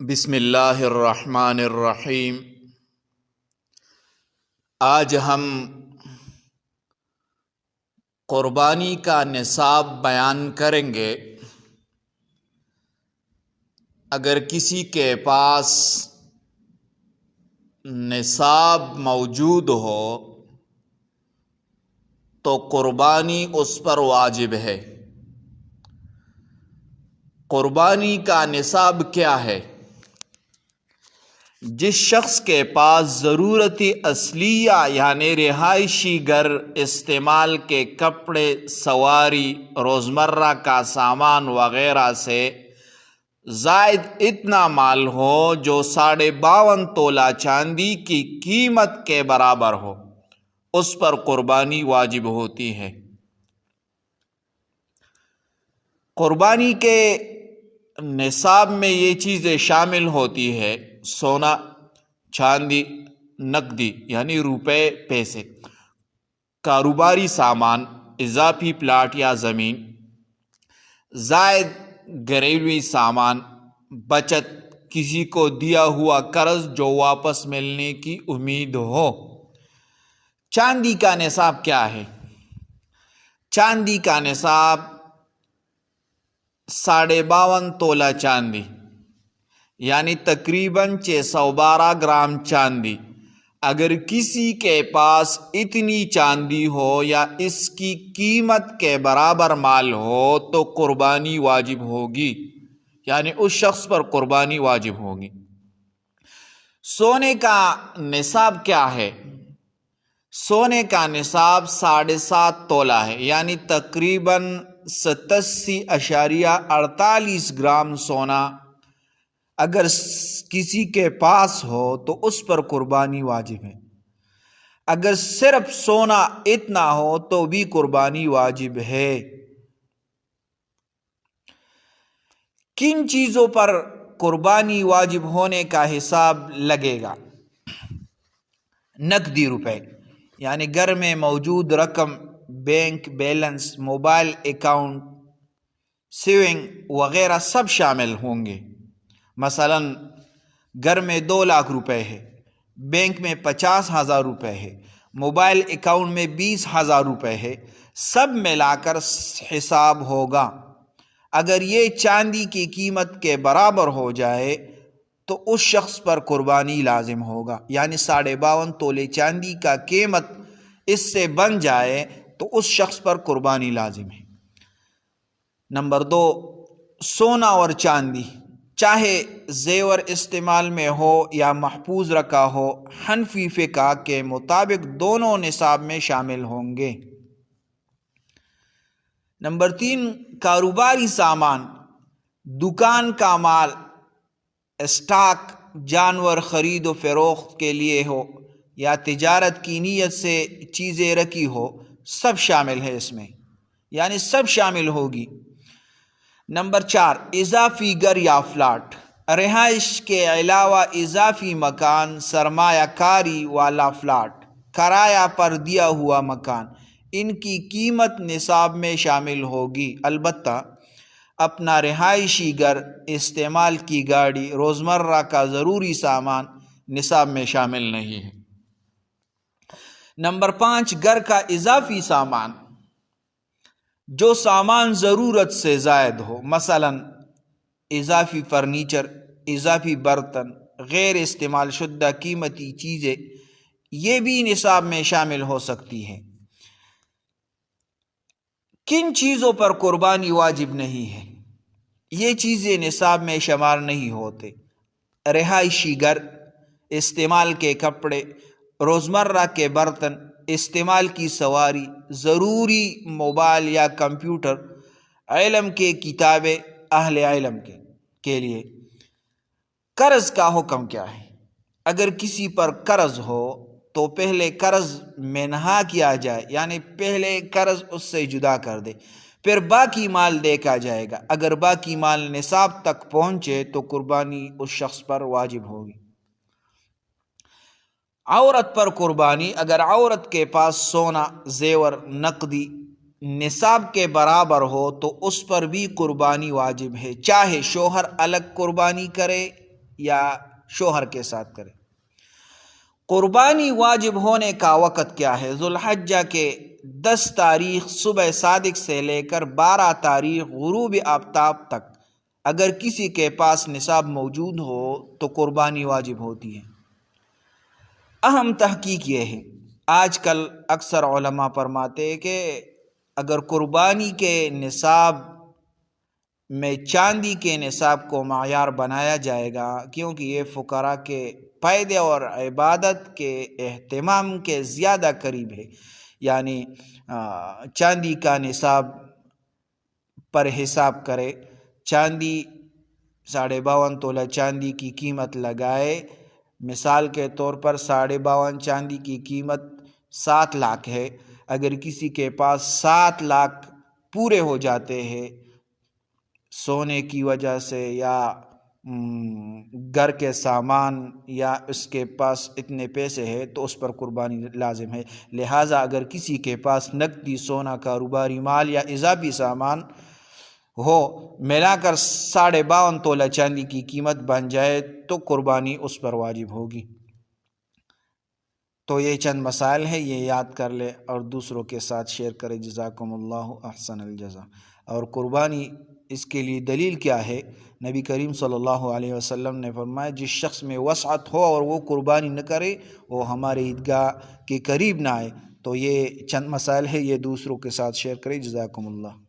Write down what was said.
بسم اللہ الرحمن الرحیم۔ آج ہم قربانی کا نصاب بیان کریں گے۔ اگر کسی کے پاس نصاب موجود ہو تو قربانی اس پر واجب ہے۔ قربانی کا نصاب کیا ہے؟ جس شخص کے پاس ضرورت اصلیہ یعنی رہائشی گھر، استعمال کے کپڑے، سواری، روزمرہ کا سامان وغیرہ سے زائد اتنا مال ہو جو 52.5 تولہ چاندی کی قیمت کے برابر ہو، اس پر قربانی واجب ہوتی ہے۔ قربانی کے نصاب میں یہ چیزیں شامل ہوتی ہے: سونا، چاندی، نقدی یعنی روپے، پیسے، کاروباری سامان، اضافی پلاٹ یا زمین، زائد گھریلوی سامان، بچت، کسی کو دیا ہوا قرض جو واپس ملنے کی امید ہو۔ چاندی کا نصاب کیا ہے؟ چاندی کا نصاب 52.5 تولہ چاندی یعنی تقریباً 612 گرام چاندی۔ اگر کسی کے پاس اتنی چاندی ہو یا اس کی قیمت کے برابر مال ہو تو قربانی واجب ہوگی، یعنی اس شخص پر قربانی واجب ہوگی۔ سونے کا نصاب کیا ہے؟ سونے کا نصاب 7.5 تولہ ہے، یعنی تقریباً 87.48 گرام سونا اگر کسی کے پاس ہو تو اس پر قربانی واجب ہے۔ اگر صرف سونا اتنا ہو تو بھی قربانی واجب ہے۔ کن چیزوں پر قربانی واجب ہونے کا حساب لگے گا؟ نقدی روپے یعنی گھر میں موجود رقم، bank balance, mobile account, saving وغیرہ سب شامل ہوں گے۔ مثلا گھر میں 2 لاکھ روپے ہے، بینک میں 50,000 روپے ہے، موبائل اکاؤنٹ میں 20,000 روپے ہے، سب ملا کر حساب ہوگا۔ اگر یہ چاندی کی قیمت کے برابر ہو جائے تو اس شخص پر قربانی لازم ہوگا، یعنی 52.5 تولے چاندی کا قیمت اس سے بن جائے تو اس شخص پر قربانی لازم ہے۔ نمبر 2، سونا اور چاندی چاہے زیور استعمال میں ہو یا محفوظ رکھا ہو، حنفی فقہ کے مطابق دونوں نصاب میں شامل ہوں گے۔ نمبر 3، کاروباری سامان، دکان کا مال، اسٹاک، جانور خرید و فروخت کے لیے ہو یا تجارت کی نیت سے چیزیں رکھی ہو، سب شامل ہے اس میں، یعنی سب شامل ہوگی۔ نمبر 4، اضافی گھر یا فلاٹ، رہائش کے علاوہ اضافی مکان، سرمایہ کاری والا فلاٹ، کرایہ پر دیا ہوا مکان، ان کی قیمت نصاب میں شامل ہوگی۔ البتہ اپنا رہائشی گھر، استعمال کی گاڑی، روزمرہ کا ضروری سامان نصاب میں شامل نہیں ہے۔ نمبر 5، گھر کا اضافی سامان، جو سامان ضرورت سے زائد ہو، مثلا اضافی فرنیچر، اضافی برتن، غیر استعمال شدہ قیمتی چیزیں، یہ بھی نصاب میں شامل ہو سکتی ہے۔ کن چیزوں پر قربانی واجب نہیں ہے؟ یہ چیزیں نصاب میں شمار نہیں ہوتے: رہائشی گھر، استعمال کے کپڑے، روزمرہ کے برتن، استعمال کی سواری، ضروری موبائل یا کمپیوٹر، علم کے کتابیں اہل علم کے لیے۔ قرض کا حکم کیا ہے؟ اگر کسی پر قرض ہو تو پہلے قرض منہا کیا جائے، یعنی پہلے قرض اس سے جدا کر دے، پھر باقی مال دیکھا جائے گا۔ اگر باقی مال نصاب تک پہنچے تو قربانی اس شخص پر واجب ہوگی۔ عورت پر قربانی، اگر عورت کے پاس سونا، زیور، نقدی نصاب کے برابر ہو تو اس پر بھی قربانی واجب ہے، چاہے شوہر الگ قربانی کرے یا شوہر کے ساتھ کرے۔ قربانی واجب ہونے کا وقت کیا ہے؟ ذوالحجہ کے 10 تاریخ صبح صادق سے لے کر 12 تاریخ غروب آفتاب تک اگر کسی کے پاس نصاب موجود ہو تو قربانی واجب ہوتی ہے۔ اہم تحقیق یہ ہے، آج کل اکثر علماء فرماتے ہیں کہ اگر قربانی کے نصاب میں چاندی کے نصاب کو معیار بنایا جائے گا، کیونکہ یہ فقراء کے فائدے اور عبادت کے اہتمام کے زیادہ قریب ہے، یعنی چاندی کا نصاب پر حساب کرے، چاندی 52.5 تولہ چاندی کی قیمت لگائے، مثال کے طور پر 52.5 چاندی کی قیمت 7 لاکھ ہے، اگر کسی کے پاس 7 لاکھ پورے ہو جاتے ہیں سونے کی وجہ سے یا گھر کے سامان یا اس کے پاس اتنے پیسے ہیں تو اس پر قربانی لازم ہے۔ لہٰذا اگر کسی کے پاس نقدی، سونا، کاروباری مال یا اضافی سامان ہو ملا کر 52.5 تولہ چاندی کی قیمت بن جائے تو قربانی اس پر واجب ہوگی۔ تو یہ چند مسائل ہیں، یہ یاد کر لے اور دوسروں کے ساتھ شیئر کرے۔ جزاکم اللہ احسن الجزا۔ اور قربانی اس کے لیے دلیل کیا ہے؟ نبی کریم صلی اللہ علیہ وسلم نے فرمایا جس شخص میں وسعت ہو اور وہ قربانی نہ کرے وہ ہمارے عیدگاہ کے قریب نہ آئے۔ تو یہ چند مسائل ہے، یہ دوسروں کے ساتھ شیئر کرے۔ جزاکم اللہ۔